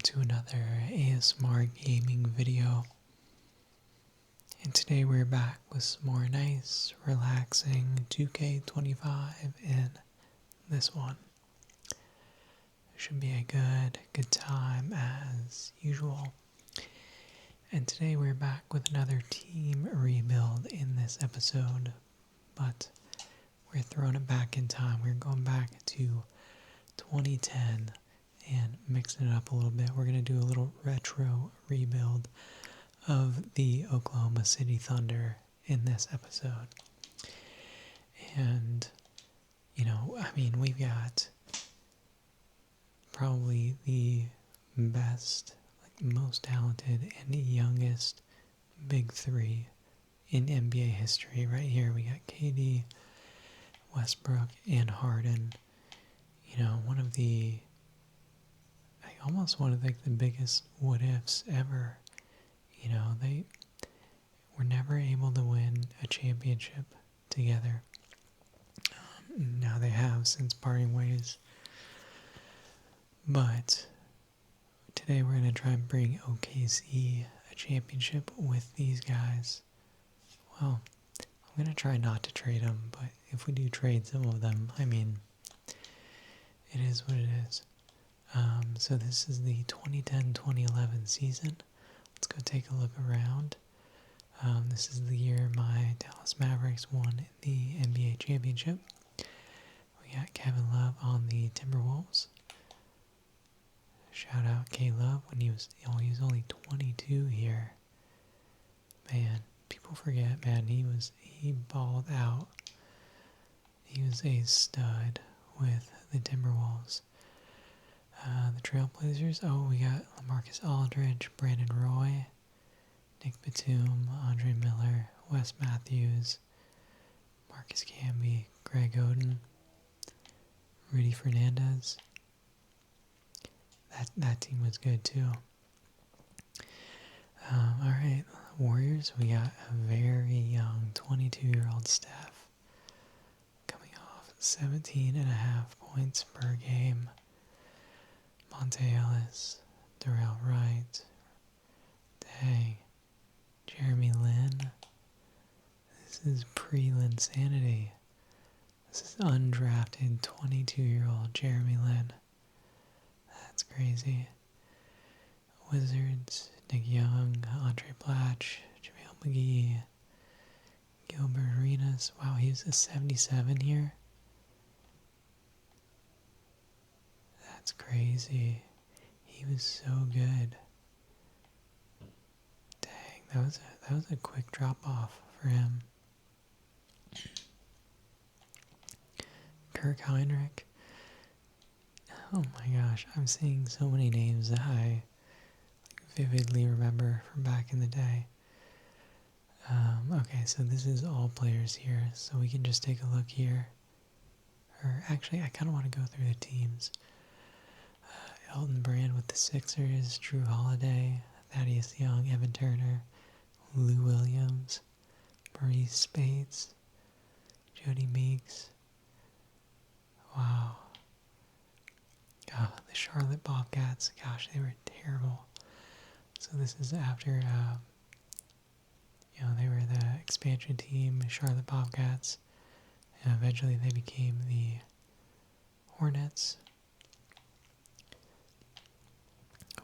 to another ASMR gaming video. And today we're back with some more nice, relaxing 2K25 in this one. Should be a good time as usual. And today we're back with another team rebuild in this episode, but we're throwing it back in time. We're going back to 2010 and mixing it up a little bit. We're going to do a little retro rebuild of the Oklahoma City Thunder in this episode. And, we've got probably the best, most talented, and youngest big three in NBA history. Right here, we got KD, Westbrook, and Harden. One of the biggest what-ifs ever. They were never able to win a championship together. Now they have since parting ways. But today we're going to try and bring OKC a championship with these guys. Well, I'm going to try not to trade them, but if we do trade some of them, it is what it is. So this is the 2010-2011 season. Let's go take a look around. This is the year my Dallas Mavericks won the NBA championship. We got Kevin Love on the Timberwolves. Shout out K-Love when he was only 22 here. Man, people forget, man, he balled out. He was a stud with the Timberwolves. The Trailblazers, we got LaMarcus Aldridge, Brandon Roy, Nick Batum, Andre Miller, Wes Matthews, Marcus Camby, Greg Oden, Rudy Fernandez. That team was good too. Alright, Warriors, we got a very young 22-year-old Steph coming off 17.5 points per game. Monte Ellis, Darrell Wright, dang, Jeremy Lin. This is pre-Linsanity. This is undrafted 22-year-old Jeremy Lin. That's crazy. Wizards, Nick Young, Andre Blatch, JaVale McGee, Gilbert Arenas. Wow, he was a 77 here. That's crazy. He was so good. Dang, that was a quick drop off for him. Kirk Heinrich. Oh my gosh, I'm seeing so many names that I vividly remember from back in the day. Okay, so this is all players here, so we can just take a look here. Or actually, I kind of want to go through the teams. Elton Brand with the Sixers, Drew Holiday, Thaddeus Young, Evan Turner, Lou Williams, Maurice Spades, Jody Meeks. Wow. The Charlotte Bobcats, gosh, they were terrible. So this is after, they were the expansion team, Charlotte Bobcats, and eventually they became the Hornets.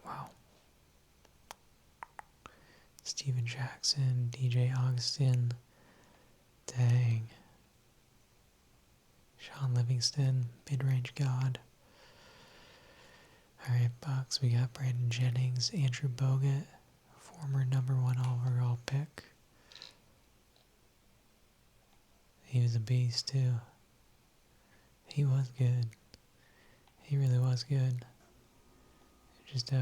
Wow. Steven Jackson, DJ Augustin, dang. Sean Livingston, mid-range god. Alright, Bucks, we got Brandon Jennings, Andrew Bogut, former number 1 overall pick. He was a beast too. He was good. He really was good. Just, the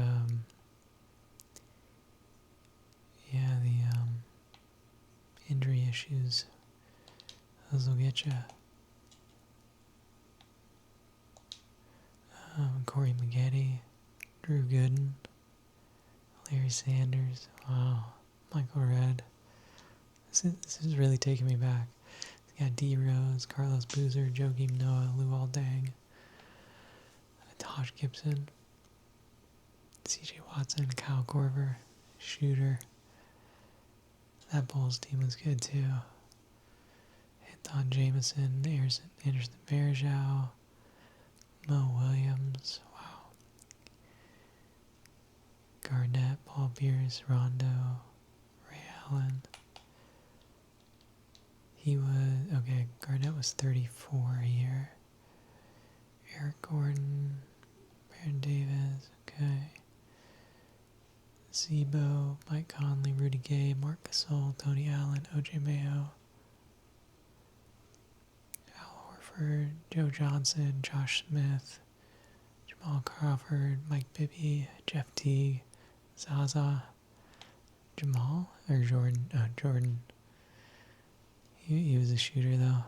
injury issues, those will get you. Corey Maggette, Drew Gooden, Larry Sanders, wow, Michael Redd. This is really taking me back. We got D Rose, Carlos Boozer, Joakim Noah, Luol Deng, Taj Gibson, CJ Watson, Kyle Korver, shooter. That Bulls team was good too. Don Jameson, Anderson Varejao, Mo Williams, wow. Garnett, Paul Pierce, Rondo, Ray Allen. Garnett was 34 a year. Eric Gordon, Baron Davis, okay. Zebo, Mike Conley, Rudy Gay, Marc Gasol, Tony Allen, OJ Mayo, Al Horford, Joe Johnson, Josh Smith, Jamal Crawford, Mike Bibby, Jeff Teague, Zaza, Jordan. He was a shooter though.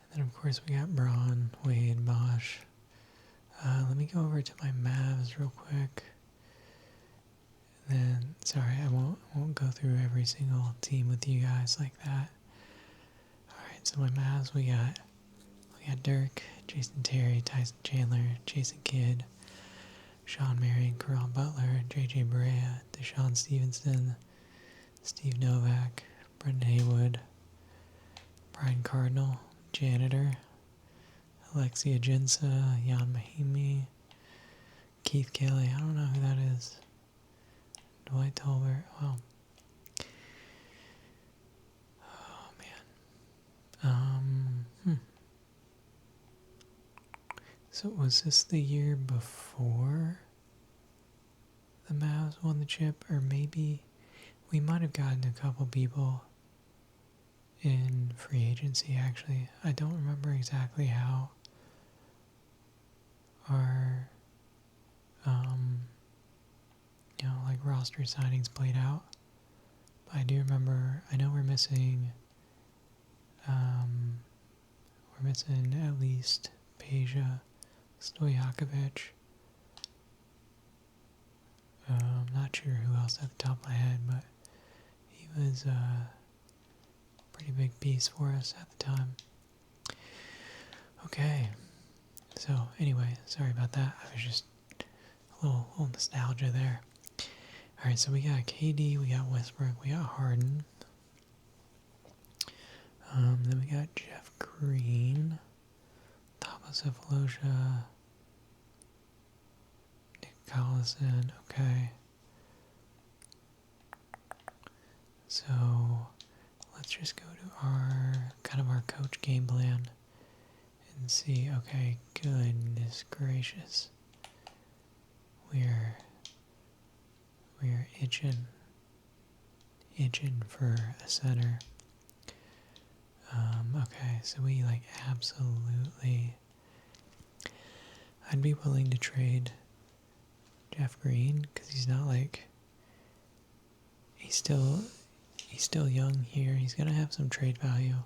And then of course we got Braun, Wade, Bosch. Let me go over to my Mavs real quick. Then, sorry, I won't go through every single team with you guys like that. Alright, so my Mavs, we got Dirk, Jason Terry, Tyson Chandler, Jason Kidd, Sean Marion, Caron Butler, JJ Barea, Deshaun Stevenson, Steve Novak, Brendan Haywood, Brian Cardinal, Janitor, Alexia Jinsa, Jan Mahimi, Keith Kelly, I don't know who that is, Dwight Tolbert, wow. Oh man. So was this the year before the Mavs won the chip? Or maybe we might have gotten a couple people in free agency actually. I don't remember exactly how our roster signings played out. But I do remember, I know we're missing at least Peja, Stojakovic. I'm not sure who else at the top of my head, but he was a pretty big piece for us at the time. Okay, so anyway, sorry about that. I was just a little nostalgia there. Alright, so we got KD, we got Westbrook, we got Harden. Then we got Jeff Green, Tapasevaloja, Nick Collison, okay. So let's just go to our coach game plan and see, okay, goodness gracious. We're itching for a center. Okay, so we absolutely, I'd be willing to trade Jeff Green because he's not he's still young here. He's gonna have some trade value,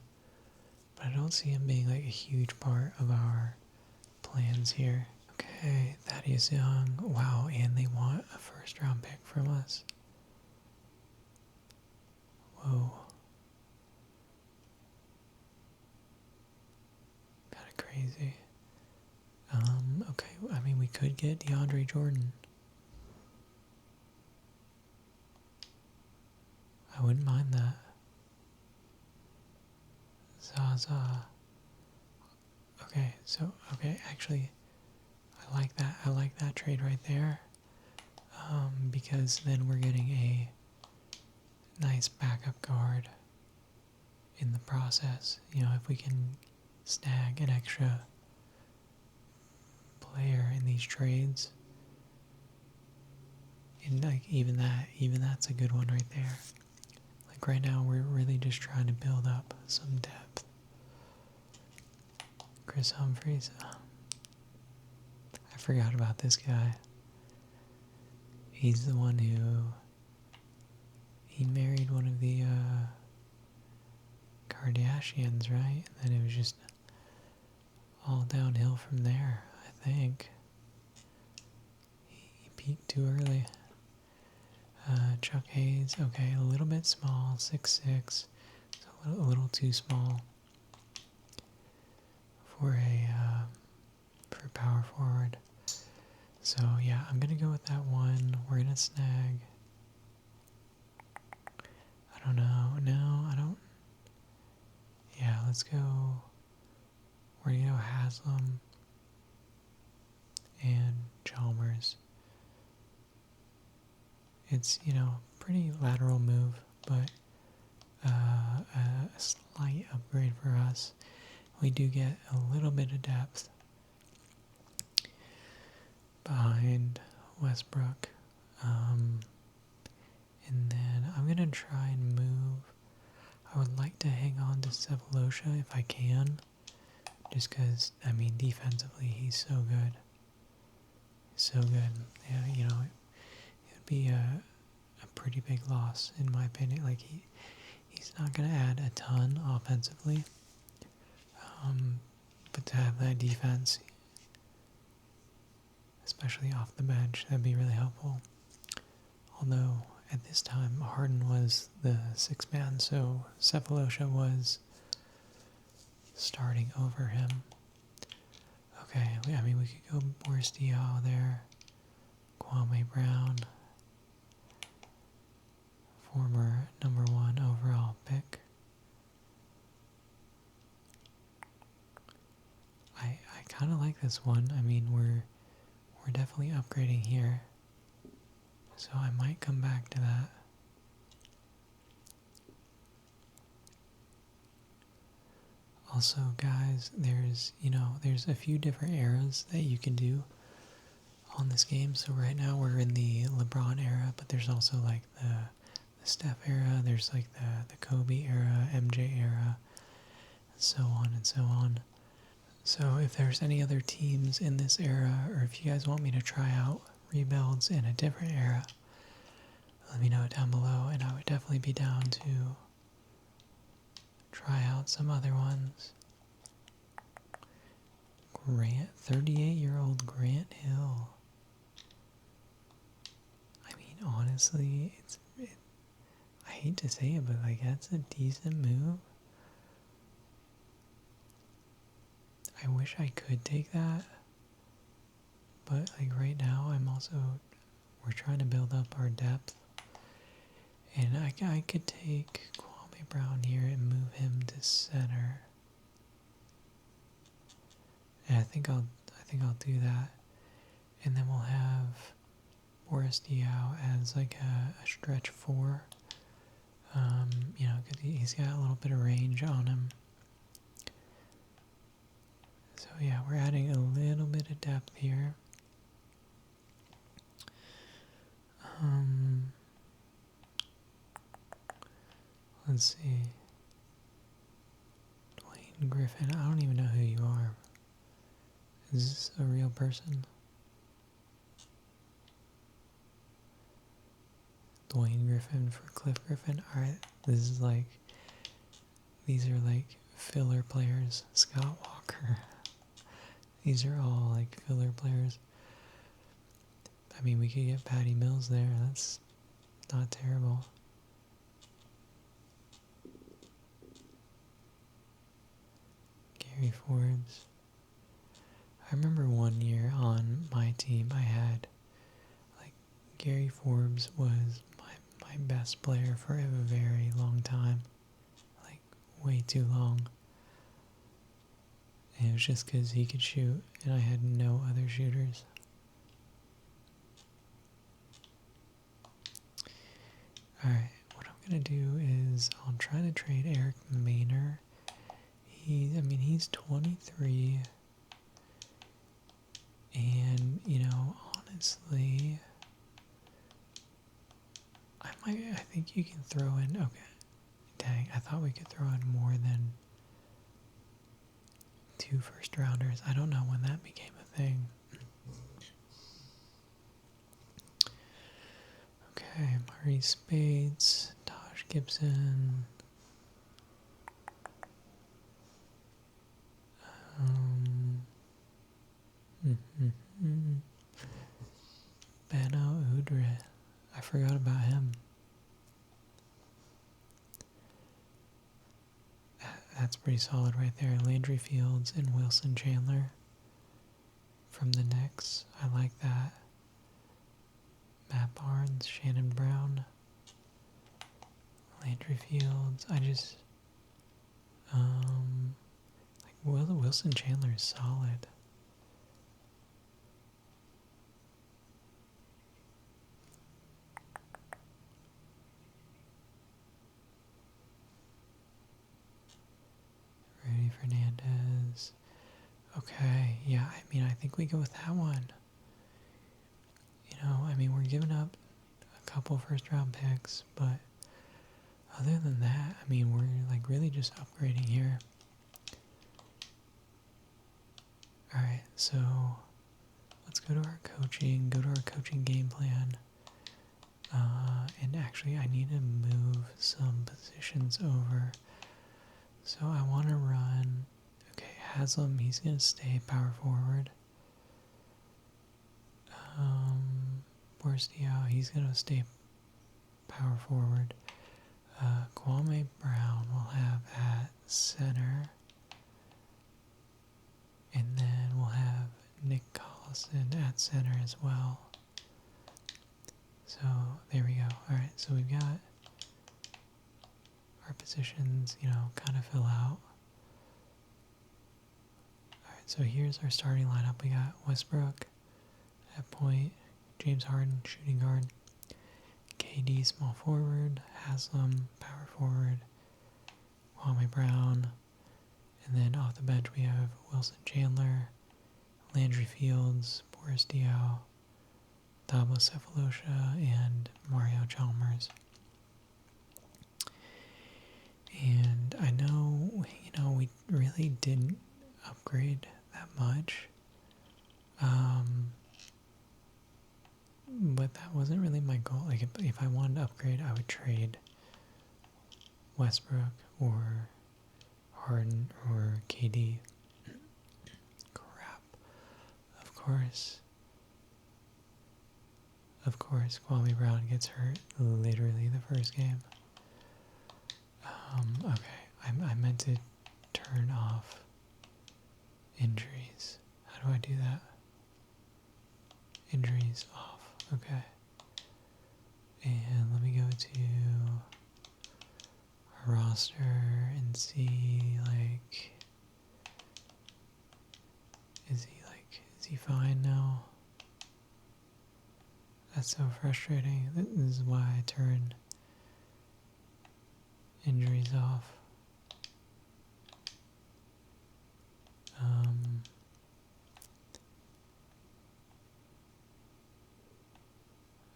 but I don't see him being a huge part of our plans here. Okay, Thaddeus Young. Wow, and they want a first-round pick from us. Whoa. Kind of crazy. Okay, I mean, we could get DeAndre Jordan. I wouldn't mind that. Zaza. Okay, actually, I like that trade right there. Because then we're getting a nice backup guard in the process. You know, if we can snag an extra player in these trades, and even that's a good one right there. Right now we're really just trying to build up some depth. Chris Humphries. I forgot about this guy. He's the one he married one of the Kardashians, right? And then it was just all downhill from there, I think. He peaked too early. Chuck Hayes, okay, a little bit small, 6'6", so a little too small for a So yeah, I'm gonna go with that one. We're gonna snag. I don't know. No, I don't. Yeah, let's go. We're gonna go Haslam and Chalmers. It's, pretty lateral move, but a slight upgrade for us. We do get a little bit of depth behind Westbrook. And then I'm going to try and move. I would like to hang on to Sefolosha if I can. Just because, defensively, he's so good. So good. Yeah, it would be a pretty big loss, in my opinion. Like, he's not going to add a ton offensively. But to have that defense, especially off the bench, that'd be really helpful. Although, at this time, Harden was the sixth man, so Sefolosha was starting over him. Okay, we could go Boris Diaw there. Kwame Brown, former #1 overall pick. I kind of like this one. We're definitely upgrading here, so I might come back to that. Also, guys, there's a few different eras that you can do on this game. So right now we're in the LeBron era, but there's also like the Steph era, there's like the Kobe era, MJ era, and so on and so on. So if there's any other teams in this era, or if you guys want me to try out rebuilds in a different era, let me know down below, and I would definitely be down to try out some other ones. 38-year-old Grant Hill. Honestly, I hate to say it, but like, that's a decent move. I wish I could take that, but like right now, we're trying to build up our depth, and I could take Kwame Brown here and move him to center. And I think I'll do that, and then we'll have Boris Diaw as like a stretch 4. Because he's got a little bit of range on him. So yeah, we're adding a little bit of depth here. Let's see. Dwayne Griffin, I don't even know who you are. Is this a real person? Dwayne Griffin for Cliff Griffin. Alright, these are like filler players. Scott Walker. These are all like filler players. We could get Patty Mills there. That's not terrible. Gary Forbes. I remember one year on my team I had, like, Gary Forbes was my best player for a very long time. Like, way too long. And it was just because he could shoot, and I had no other shooters. Alright, what I'm going to do is I'll try to trade Eric Maynor. He's 23. And, honestly, I think you can throw in, okay. Dang, I thought we could throw in more than 2 first-rounders. I don't know when that became a thing. Okay, Murray Spades, Taj Gibson. Beno Udrih. I forgot about him. That's pretty solid right there. Landry Fields and Wilson Chandler from the Knicks. I like that. Matt Barnes, Shannon Brown, Landry Fields. Wilson Chandler is solid. Rudy Fernandez. Okay, yeah, I think we go with that one. We're giving up a couple first-round picks, but other than that, we're like really just upgrading here. Alright, so let's go to our coaching game plan. And actually, I need to move some positions over. So I want to run, okay, Haslam, he's going to stay power forward. Borstio, he's going to stay power forward. Kwame Brown will have at center. And then we'll have Nick Collison at center as well. So there we go. Alright, so we've got our positions, kind of fill out. Alright, so here's our starting lineup. We got Westbrook at point, James Harden, shooting guard, KD, small forward, Haslam, power forward, Kwame Brown, and then off the bench we have Wilson Chandler, Landry Fields, Boris Diaw, Thabo Cephalosha, and Mario Chalmers. And I know, we really didn't upgrade that much. But that wasn't really my goal. Like, if I wanted to upgrade, I would trade Westbrook or Harden or KD. Crap. Of course, Kwame Brown gets hurt literally the first game. Okay, I meant to turn off injuries. How do I do that? Injuries off. Okay. And let me go to our roster and see, like, is he fine now? That's so frustrating. This is why I turn injuries off.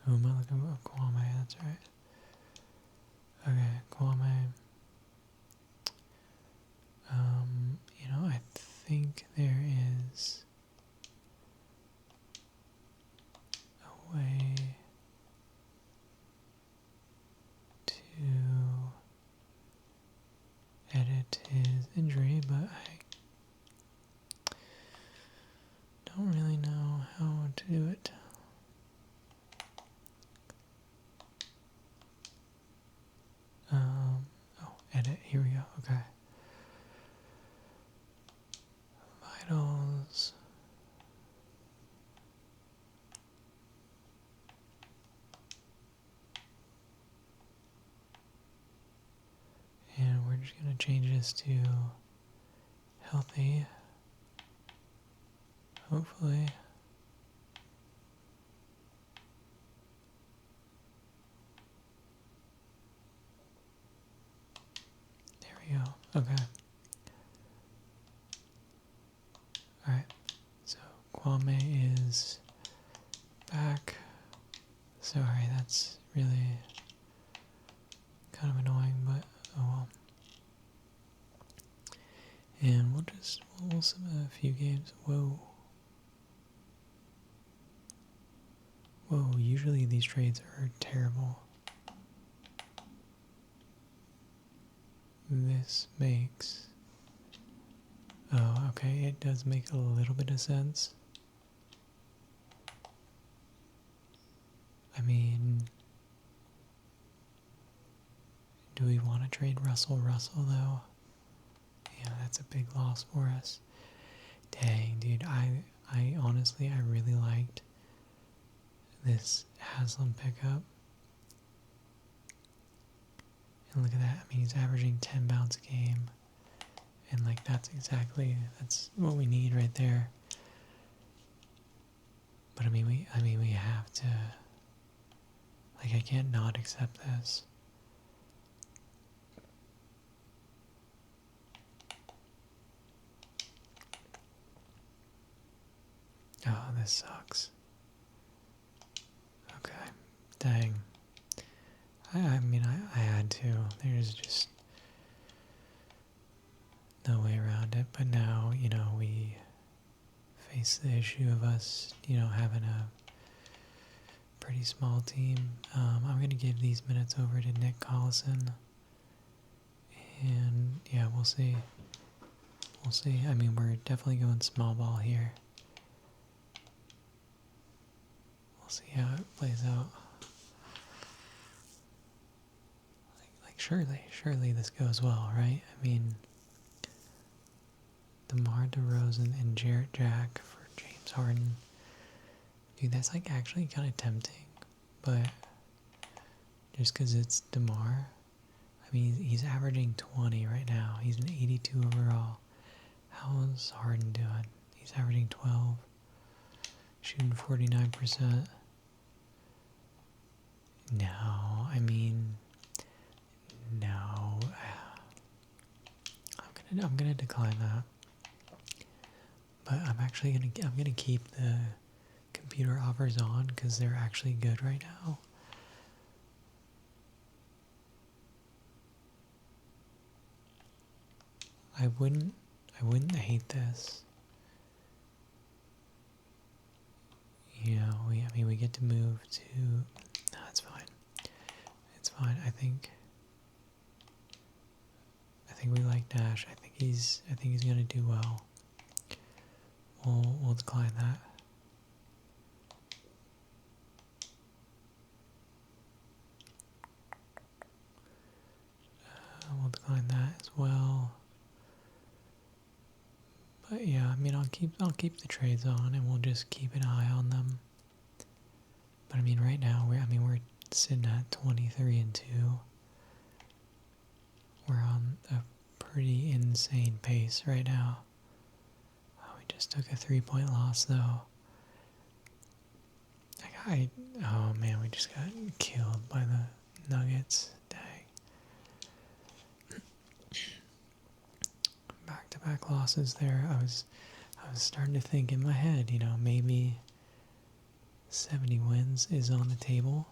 Who am I looking for? Kwame, that's right. Okay, Kwame. I think there is a way to edit his injury, but I don't really know how to do it. Edit, here we go, okay. Vitals. And we're just going to change this to healthy. Hopefully. There we go. Okay. Alright. So Kwame is back. Sorry, that's really kind of annoying, but oh well. And we'll submit a few games. Whoa, usually these trades are terrible. This makes, oh, okay, it does make a little bit of sense. Do we want to trade Russell though? Yeah, that's a big loss for us. Dang, dude, I I really liked this Haslam pickup. And look at that. I mean, he's averaging 10 bounce a game. And like that's what we need right there. But I mean we have to, like, I can't not accept this. Oh, this sucks. Okay. Dang. I mean I had to. There's just no way around it. But now, we face the issue of us, having a pretty small team. I'm going to give these minutes over to Nick Collison. And yeah, we'll see. We'll see. I mean, we're definitely going small ball here. We'll see how it plays out. Like surely this goes well, right? I mean, DeMar DeRozan and Jarrett Jack for James Harden. Dude, that's like actually kind of tempting, but just because it's DeMar, I mean, he's averaging 20 right now. He's an 82 overall. How's Harden doing? He's averaging 12, shooting 49%. No, I mean, no. I'm gonna decline that. But I'm gonna keep the computer offers on because they're actually good right now. I wouldn't hate this. We get to move to. No, it's fine. It's fine. I think we like Nash. I think he's gonna do well. We'll decline that. We'll decline that as well. But yeah, I mean, I'll keep the trades on, and we'll just keep an eye on them. But I mean, right now we're sitting at 23-2. We're on a pretty insane pace right now. Oh, we just took a 3-point loss though. Oh man, we just got killed by the Nuggets. Dang. Back-to-back losses there. I was starting to think in my head, maybe 70 wins is on the table.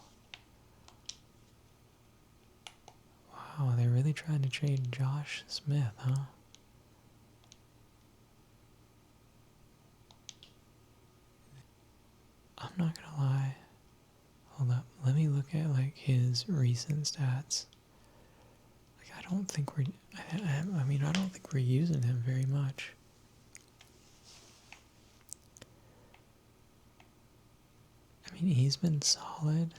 Wow, they're really trying to trade Josh Smith, huh? I'm not gonna lie. Hold up, let me look at like his recent stats. Like I don't think we're using him very much. I mean, he's been solid.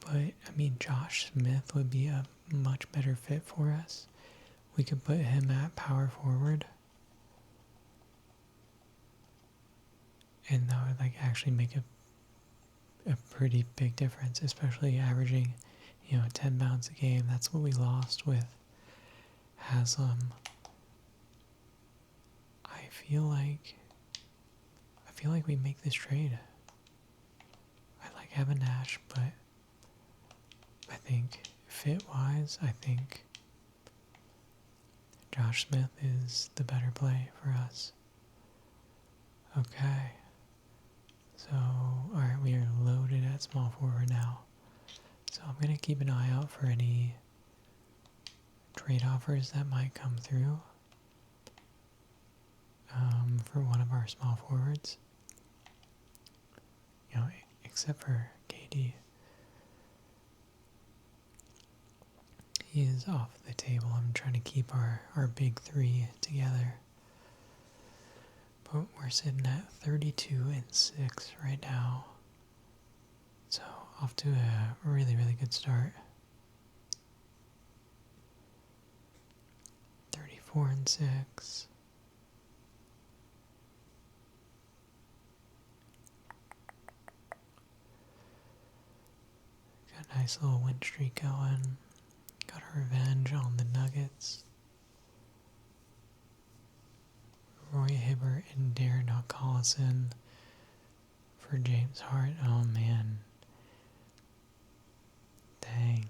But I mean, Josh Smith would be a much better fit for us. We could put him at power forward. And that would like actually make a pretty big difference, especially averaging, 10 bounce a game. That's what we lost with Haslam. I feel like we make this trade. I like having Nash, but I think fit-wise, I think Josh Smith is the better play for us. Okay. So, alright, we are loaded at small forward now. So I'm going to keep an eye out for any trade offers that might come through for one of our small forwards. Except for KD. He is off the table. I'm trying to keep our big three together. But we're sitting at 32-6 right now. So off to a really, really good start. 34-6. a nice little win streak going. Got our revenge on the Nuggets. Roy Hibbert and Darren Collison for James Harden. Oh man. Dang.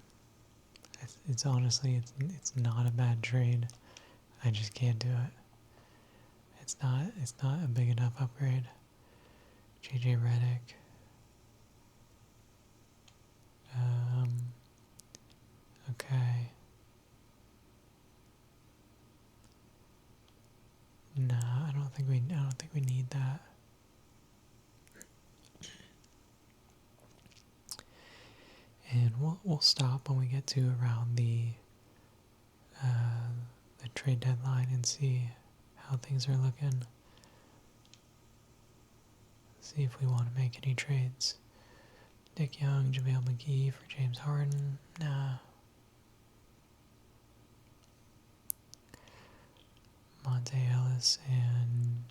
It's honestly, it's not a bad trade. I just can't do it. It's not a big enough upgrade. JJ Redick. Okay. Nah, I don't think we need that. And we'll stop when we get to around the trade deadline and see how things are looking. See if we want to make any trades. Nick Young, JaVale McGee for James Harden. Nah. Monte Ellis and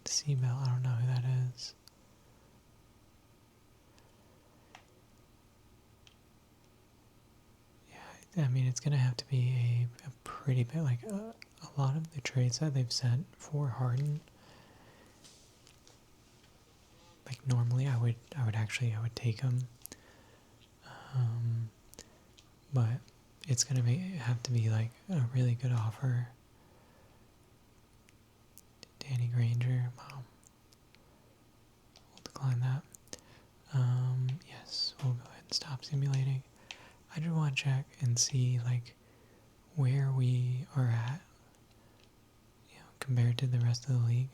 Seabell. I don't know who that is. Yeah, I mean, it's going to have to be a pretty bit, like a lot of the trades that they've sent for Harden. Like normally I would take them. But it's going to have to be like a really good offer. Danny Granger, Mom. We'll decline that. Yes, we'll go ahead and stop simulating. I just want to check and see like where we are at, compared to the rest of the league.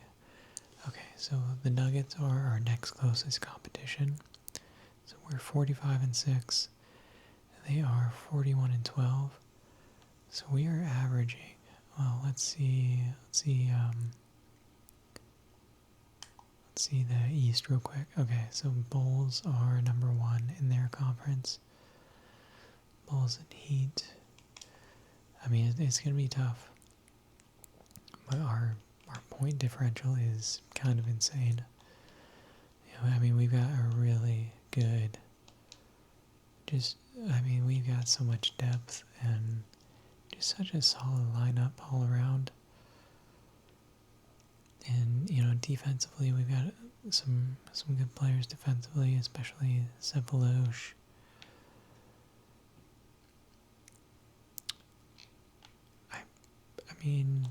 Okay, so the Nuggets are our next closest competition. So we're 45-6. They are 41-12. So we are averaging. Well, let's see the East real quick. Okay, so Bulls are number 1 in their conference. Bulls and Heat. I mean, it's going to be tough. But our point differential is kind of insane. I mean, we've got a really good... we've got so much depth and just such a solid lineup all around. And, defensively, we've got some good players defensively, especially Sefolosha. I mean,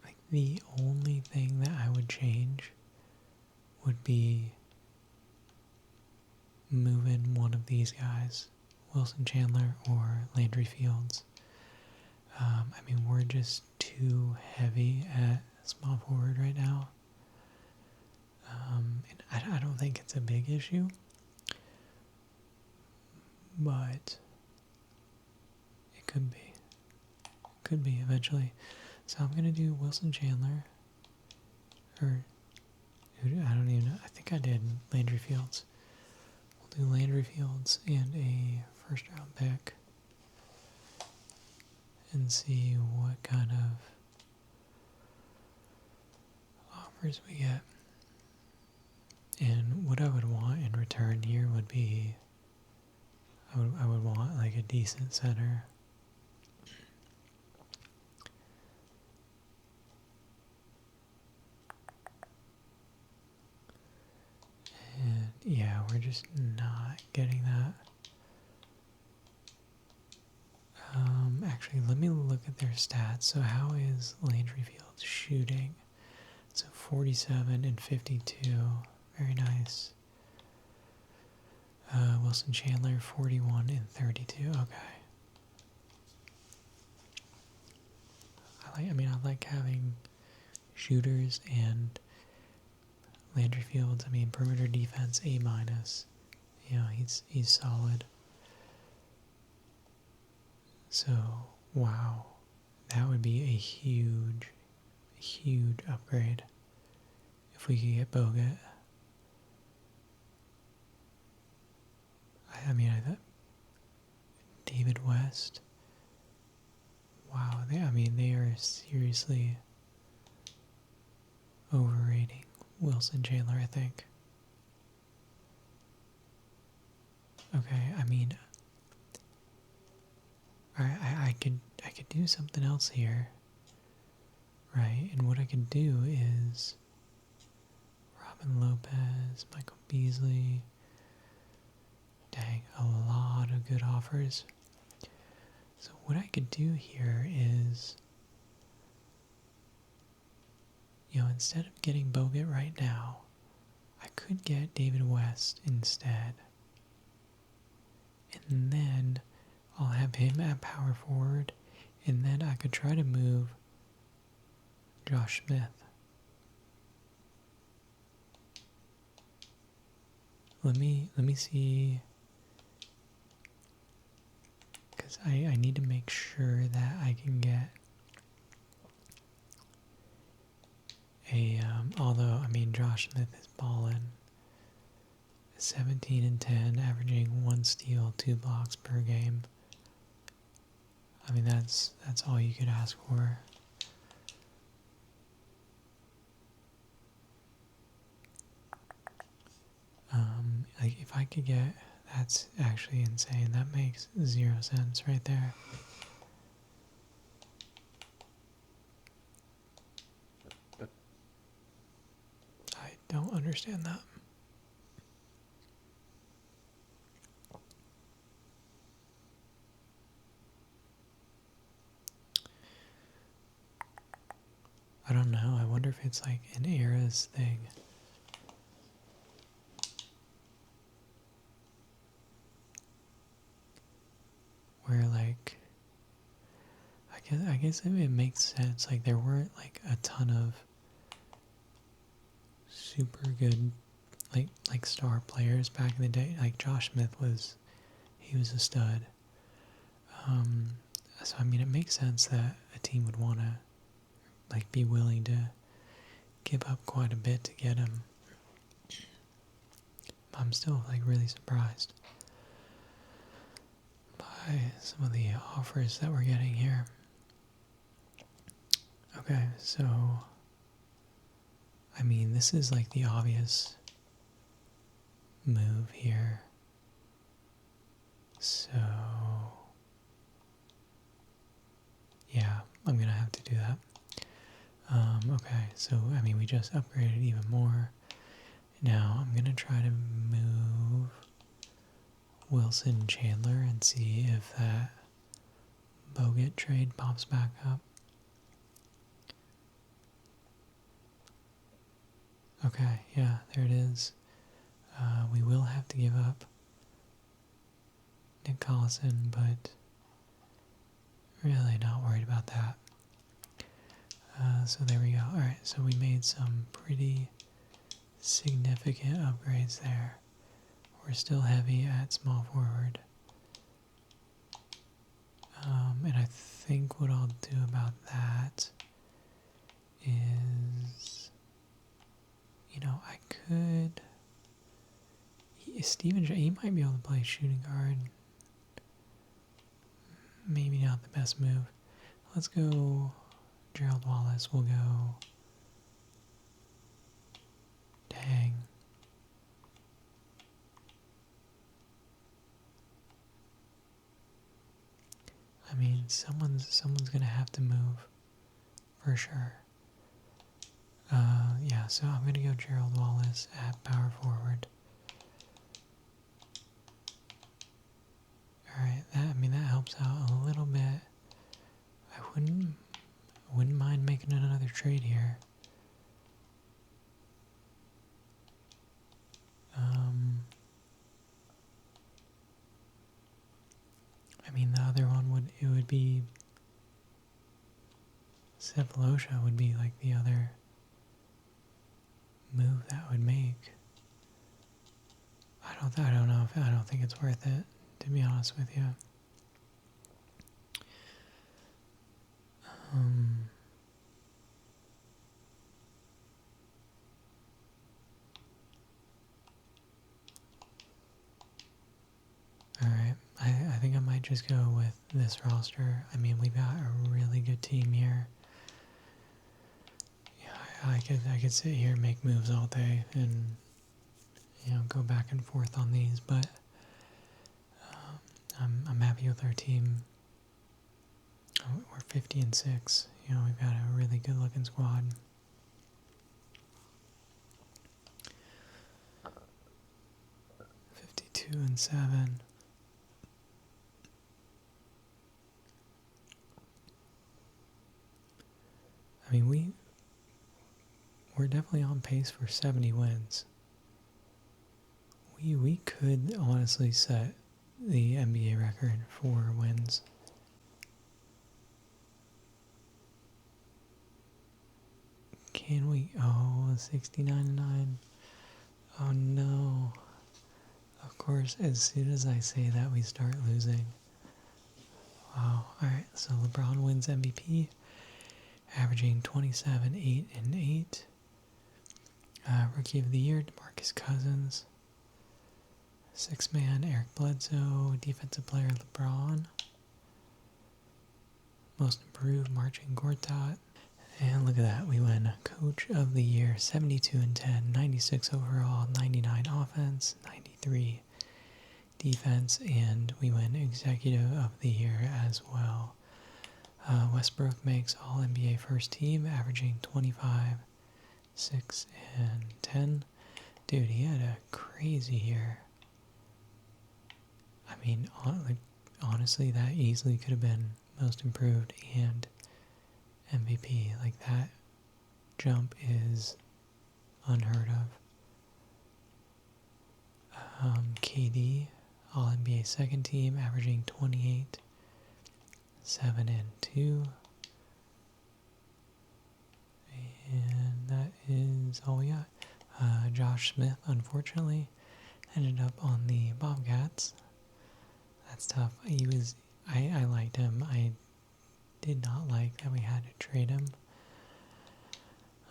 like, the only thing that I would change would be moving one of these guys, Wilson Chandler or Landry Fields. I mean, we're just too heavy at small forward right now. And I don't think it's a big issue, but it could be. Could be eventually. So I'm going to do Wilson Chandler, or I don't even know. I think I did Landry Fields. We'll do Landry Fields and a first round pick and see what kind of offers we get. And what I would want in return here would be, I would want like a decent center. And yeah, we're just not getting that. Actually, let me look at their stats. So how is Landry Fields shooting? So 47 and 52. Very nice. Wilson Chandler, 41 and 32. Okay. I like having shooters, and Landry Fields, perimeter defense, A-. He's solid. So, wow. That would be a huge upgrade if we could get Bogut. I thought David West. Wow, they are seriously overrating Wilson Chandler, I think. Okay, I mean, I could do something else here, right? And what I could do is Robin Lopez, Michael Beasley. Dang, a lot of good offers. So what I could do here is, instead of getting Bogut right now, I could get David West instead. And then I'll have him at power forward, and then I could try to move Josh Smith. Let me see, because I need to make sure that I can get although, I mean, Josh Smith is balling. 17 and 10, averaging 1 steal, 2 blocks per game. I mean, that's all you could ask for. Like, if I could get, that's actually insane. That makes 0 sense right there. I don't understand that. I don't know. I wonder if it's like an eras thing. Where like, I guess it makes sense. Like, there weren't like a ton of super good like star players back in the day. Like Josh Smith he was a stud. So I mean, it makes sense that a team would want to like be willing to give up quite a bit to get him. I'm still like really surprised by some of the offers that we're getting here. Okay, so I mean, this is like the obvious move here. So yeah, I'm gonna have to do that. Okay, so I mean, we just upgraded even more. Now I'm gonna try to move Wilson Chandler and see if that Bogut trade pops back up. Okay, yeah, there it is. We will have to give up Nick Collison, but really not worried about that. So there we go. Alright, so we made some pretty significant upgrades there. We're still heavy at small forward. And I think what I'll do about that is, I could... he might be able to play shooting guard. Maybe not the best move. Let's go Gerald Wallace. We'll go... Dang. I mean, someone's gonna have to move, for sure. Yeah, so I'm gonna go Gerald Wallace at power forward. Alright, that helps out a little bit. I wouldn't mind making another trade here. I mean, the other one would be Cephalosha would be like the other move that would make. I don't think it's worth it, to be honest with you. Alright, I think I might just go with this roster. I mean, we've got a really good team here. Yeah, I could sit here and make moves all day and, go back and forth on these, but I'm happy with our team. We're 50-6. We've got a really good looking squad. 52-7. I mean, we're definitely on pace for 70 wins. We could honestly set the NBA record for wins. Can we? Oh, 69-9. Oh no. Of course, as soon as I say that, we start losing. Wow. Alright, so LeBron wins MVP, averaging 27, 8, and 8. Rookie of the Year, DeMarcus Cousins. Sixth man, Eric Bledsoe. Defensive player, LeBron. Most improved, Marcin Gortat. And look at that, we win Coach of the Year, 72-10, 96 overall, 99 offense, 93 defense, and we win Executive of the Year as well. Westbrook makes All-NBA First Team, averaging 25, 6, and 10. Dude, he had a crazy year. I mean, honestly, that easily could have been Most Improved and MVP. Like, that jump is unheard of. KD, All-NBA Second Team, averaging 28, 7, and 2. And that is all we got. Josh Smith, unfortunately, ended up on the Bobcats. That's tough. I liked him. I did not like that we had to trade him.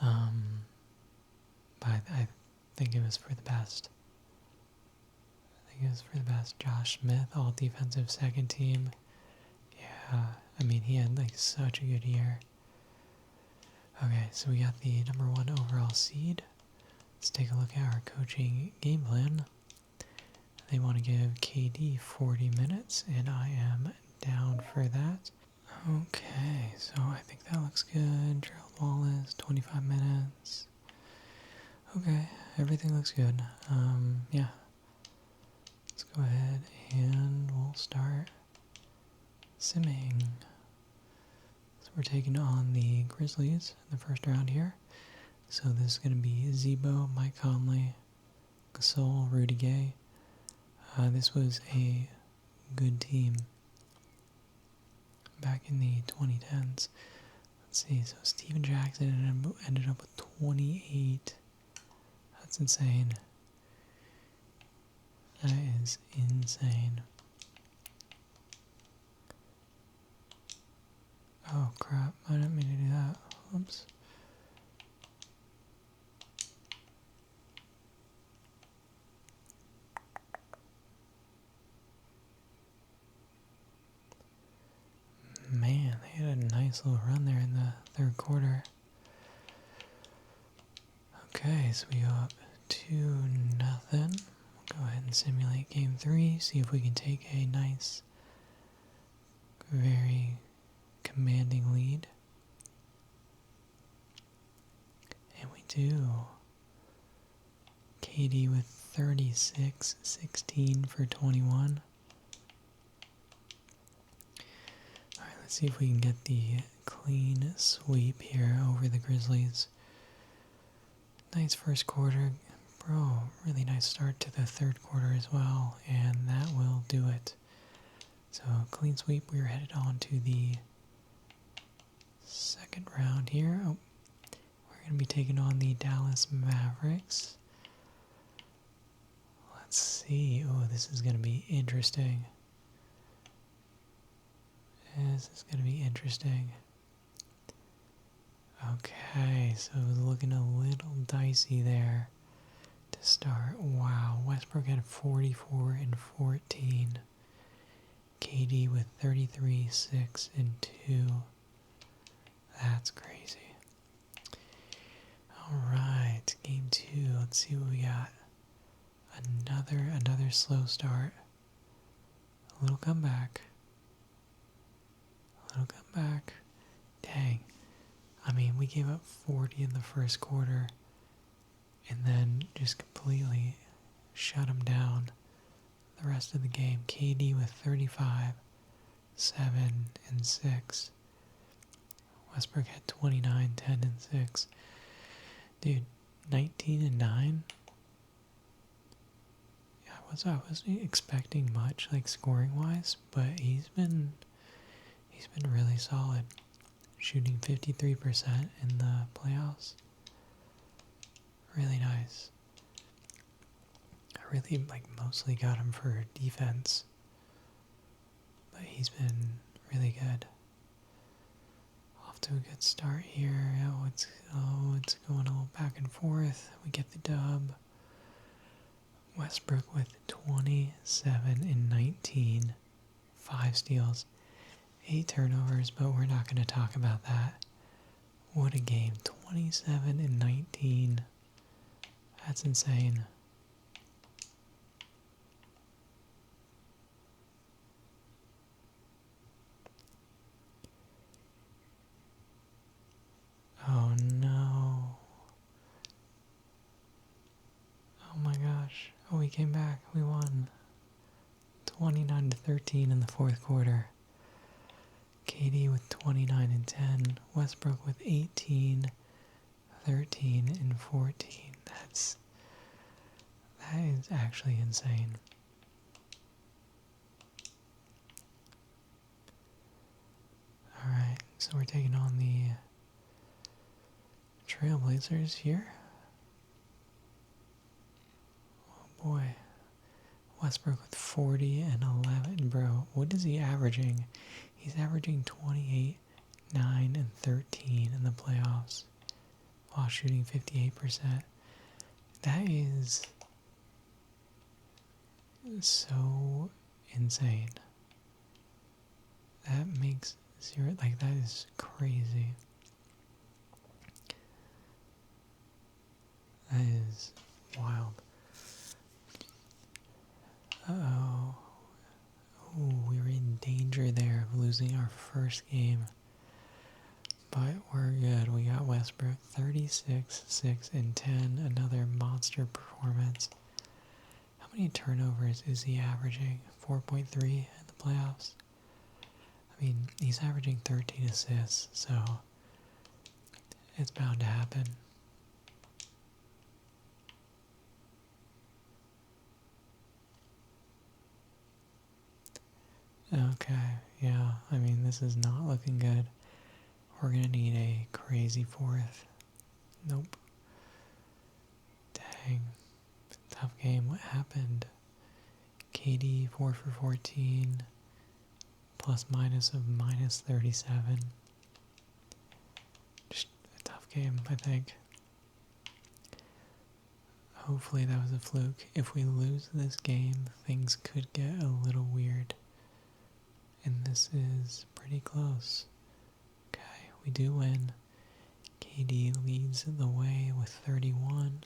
But I think it was for the best. Josh Smith, all defensive second team. Yeah, I mean, he had like such a good year. Okay, so we got the number 1 overall seed. Let's take a look at our coaching game plan. They want to give KD 40 minutes, and I am down for that. Okay, so I think that looks good. Gerald Wallace, 25 minutes. Okay, everything looks good. Yeah. Let's go ahead and we'll start simming. So we're taking on the Grizzlies in the first round here. So this is going to be Zebo, Mike Conley, Gasol, Rudy Gay. This was a good team back in the 2010s. Let's see, so Steven Jackson ended up with 28. That's insane. That is insane. Oh crap, I didn't mean to do that. Oops. Man, they had a nice little run there in the third quarter. Okay, so we go up 2-0. Go ahead and simulate game 3, see if we can take a nice, very commanding lead. And we do. KD with 36, 16 for 21. Alright, let's see if we can get the clean sweep here over the Grizzlies. Nice first quarter. Bro, really nice start to the third quarter as well, and that will do it. So, clean sweep, we're headed on to the second round here. Oh, we're going to be taking on the Dallas Mavericks. Let's see. Oh, this is going to be interesting. This is going to be interesting. Okay, so it was looking a little dicey there to start. Wow, Westbrook had 44 and 14. KD with 33, 6, and 2. That's crazy. Alright, game 2. Let's see what we got. Another slow start. little comeback. A little comeback. Dang. I mean, we gave up 40 in the first quarter and then just completely shut them down the rest of the game. KD with 35, 7, and 6. Westbrook had 29, 10, and 6. Dude, 19 and 9? I wasn't expecting much, like, scoring-wise, but he's been really solid. Shooting 53% in the playoffs. Really nice. I really, mostly got him for defense. But he's been really good. Off to a good start here. It's going a little back and forth. We get the dub. Westbrook with 27 and 19. 5 steals. 8 turnovers, but we're not going to talk about that. What a game. 27 and 19. That's insane. Oh no. Oh my gosh. Oh, we came back. We won. 29-13 in the fourth quarter. KD with 29 and 10. Westbrook with 18, 13, and 14. That is actually insane. Alright, so we're taking on the Trailblazers here. Oh boy. Westbrook with 40 and 11. Bro, what is he averaging? He's averaging 28, 9, and 13 in the playoffs while shooting 58%. That is so insane. That makes zero, that is crazy. That is wild. Uh-oh. Ooh, we were in danger there of losing our first game. But we're good. We got Westbrook 36, 6, and 10. Another monster performance. How many turnovers is he averaging? 4.3 in the playoffs? I mean, he's averaging 13 assists, so it's bound to happen. Okay, yeah, I mean, this is not looking good. We're gonna need a crazy fourth. Nope. Dang. Tough game. What happened? KD 4 for 14. Plus minus of minus 37. Just a tough game, I think. Hopefully that was a fluke. If we lose this game, things could get a little weird. And this is pretty close. Okay, we do win. KD leads the way with 31.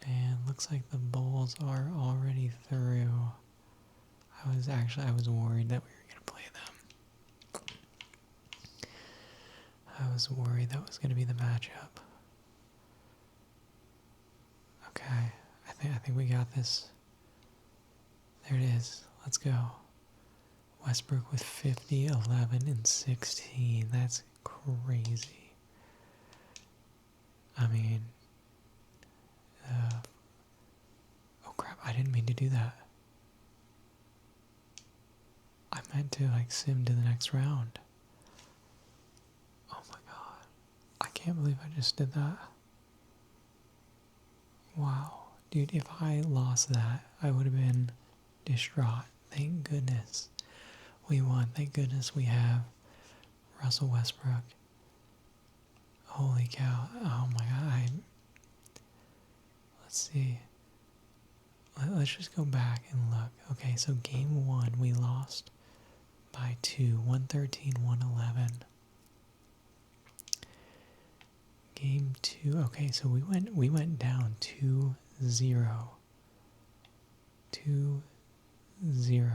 And looks like the Bulls are already through. I was worried that we were going to play them. I was worried that was going to be the matchup. Okay, I think we got this. There it is. Let's go. Westbrook with 50, 11, and 16. That's crazy. I mean, oh crap, I didn't mean to do that. I meant to, sim to the next round. Oh my god. I can't believe I just did that. Wow. Dude, if I lost that, I would have been distraught. Thank goodness we won. Thank goodness we have Russell Westbrook. Holy cow. Oh my god. Let's see. Let's just go back and look. Okay, so game 1 we lost by 2, 113, 111. Game 2, okay, so we went down 2-0. 0.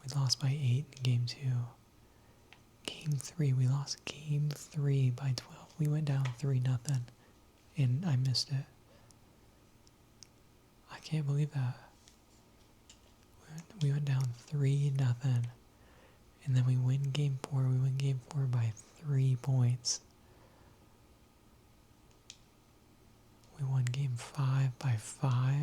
We lost by 8 in game 2. Game 3, we lost game 3 by 12. We went down 3-0, and I missed it. I can't believe that. We went down 3-0, and then we win game 4. We win game 4 by 3 points. We won game 5 by 5.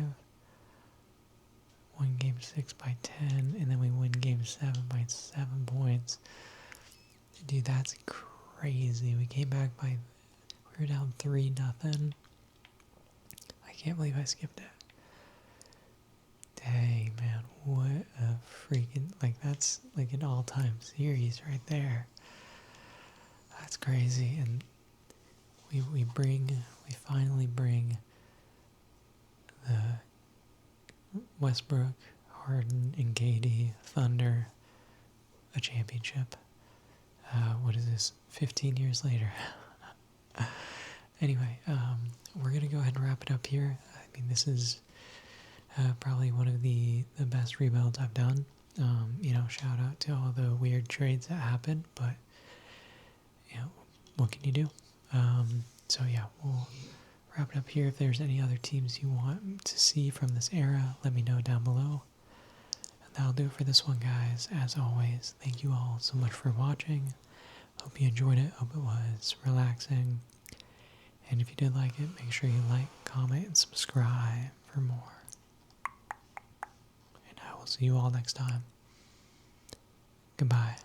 Won game 6 by 10, and then we win game 7 by 7 points. Dude, that's crazy. We came back we were down 3-0. I can't believe I skipped it. Dang, man, what a freaking, that's like an all-time series right there. That's crazy, and we finally bring the Westbrook, Harden, and KD Thunder a championship. What is this? 15 years later. Anyway, we're gonna go ahead and wrap it up here. I mean, this is probably one of the best rebuilds I've done. Shout out to all the weird trades that happened, but what can you do? So yeah, we'll wrap it up here. If there's any other teams you want to see from this era, let me know down below. And that'll do it for this one, guys. As always, thank you all so much for watching. Hope you enjoyed it. Hope it was relaxing. And if you did like it, make sure you like, comment, and subscribe for more. And I will see you all next time. Goodbye.